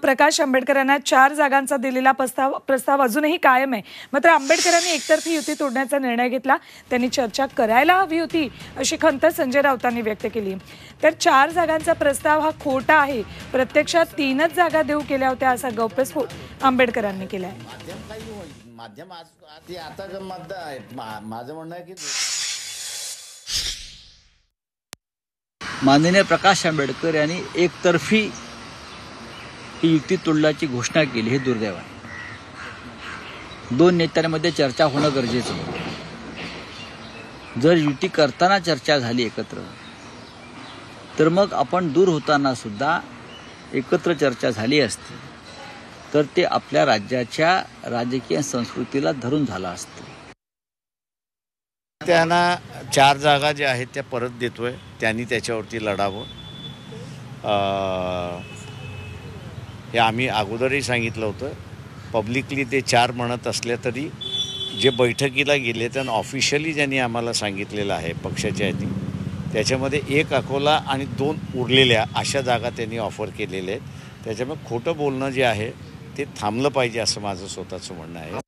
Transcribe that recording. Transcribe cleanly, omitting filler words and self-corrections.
प्रकाश आंबेडकरांना 4 जागांचा दिलेला प्रस्ताव अजूनही कायम आहे। मात्र आंबेडकरांनी एकतर्फी युती तोडण्याचा निर्णय घेतला। त्यांनी चर्चा करायला हवी होती अशी खंत संजय राऊतांनी व्यक्त केली। तर 4 जागांचा प्रस्ताव हा खोटा आहे, प्रत्यक्षात 3च जागा देऊ केल्या होत्या असा गौप्यस्फोट आंबेडकरांनी केलाय। माध्यम आज आता माझं म्हणणं आहे की माननीय प्रकाश आंबेडकर यांनी एकतर्फी ही युती तोडल्याची घोषणा केली, हे दुर्दैव आहे। दोन नेत्यांमध्ये चर्चा होणं गरजेचं होतं। जर युती करताना चर्चा झाली एकत्र, तर मग आपण दूर होताना सुद्धा एकत्र चर्चा झाली असती, तर ते आपल्या राज्याच्या राजकीय संस्कृतीला धरून झालं असतं। त्यांना 4 जागा ज्या आहेत त्या परत देतोय, त्यांनी त्याच्यावरती लढावं। हे आम्ही अगोदरही सांगितलं होतं। पब्लिकली ते 4 म्हणत असले तरी जे बैठकीला गेले त्यांना ऑफिशियली ज्यांनी आम्हाला सांगितलेलं आहे पक्षाच्या यांनी, त्याच्यामध्ये 1 अकोला आणि 2 उरलेल्या अशा जागा त्यांनी ऑफर केलेल्या आहेत। त्याच्यामुळे खोटं बोलणं जे आहे ते थांबलं पाहिजे असं माझं स्वतःचं म्हणणं आहे।